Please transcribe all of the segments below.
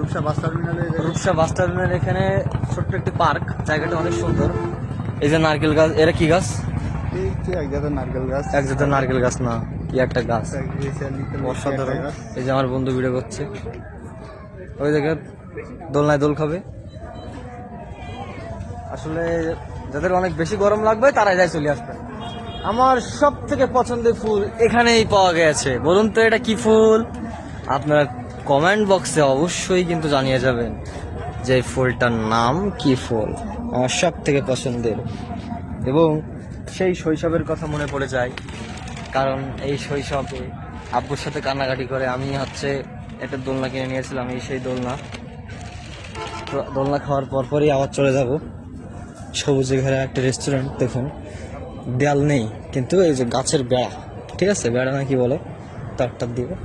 Rupsa bus terminal এখানে ছোট্ট একটি পার্ক, জায়গাটা অনেক সুন্দর। এই যে নারকেল গাছ, এরা কি গাছ? এক জাতের নারকেল গাছ। এক জাতের নারকেল গাছ না, কি একটা গাছ অসাধারণ। এই যে আমার বন্ধু ভিডিও করছে, ওই জায়গায় দোলনায় দোল খাবে। আসলে যাদের অনেক বেশি গরম লাগবে তারাই যাই চলে আসবে। আমার সব থেকে পছন্দের ফুল এখানেই পাওয়া গেছে। বলুন তো এটা কি ফুল? আপনারা কমেন্ট বক্সে অবশ্যই কিন্তু জানিয়ে যাবেন যে এই ফুলটার নাম কি ফুল। আমার সব থেকে পছন্দের, এবং সেই শৈশবের কথা মনে পড়ে যায়, কারণ এই শৈশবে আব্বুর সাথে কান্নাকাটি করে আমি একটা দোলনা কিনে নিয়েছিলাম। এই সেই দোলনা, তো দোলনা খাওয়ার পরপরই আবার চলে যাব সবুজে ঘেরা একটা রেস্টুরেন্ট। দেখুন দেয়াল নেই, কিন্তু এই যে গাছের বেড়া, ঠিক আছে, বেড়া না কি বলে, তারটার দিকে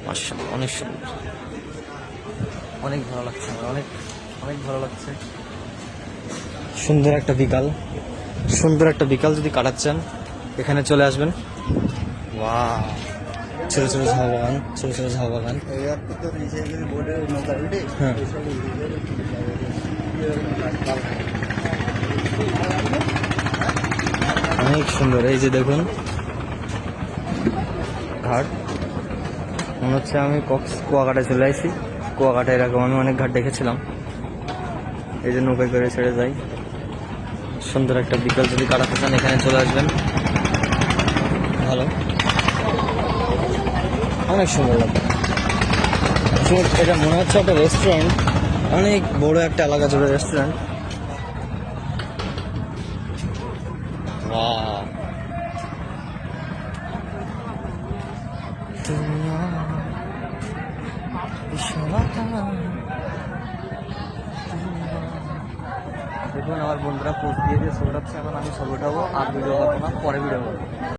মাশাআল্লাহ অনেক সুন্দর, অনেক ভালো লাগছে আমার, অনেক অনেক ভালো লাগছে। সুন্দর একটা বিকাল যদি কাটাচ্ছেন এখানে চলে আসবেন। ওয়াও, ছোট ছোট ঝাউ বাগান। হ্যাঁ, অনেক সুন্দর। এই যে দেখুন ঘাট, মনে হচ্ছে আমি কুয়াকাটায় চলে আসছি। কুয়াকাটা এরকম আমি অনেক ঘাট দেখেছিলাম। এই যে নৌকায় করে ছেড়ে যাই। সুন্দর একটা বিকাল যদি কাটাতে চান এখানে চলে আসবেন, ভালো, অনেক সুন্দর লাগবে। এটা মনে হচ্ছে একটা রেস্টুরেন্ট, অনেক বড় একটা এলাকা জুড়ে রেস্টুরেন্ট। দেখুন আমার বন্ধুরা পোস্ট দিয়ে ছবি উঠাচ্ছে, এখন আমি ছবি উঠাবো আর ভিডিও করবো না, পরে ভিডিও করবো।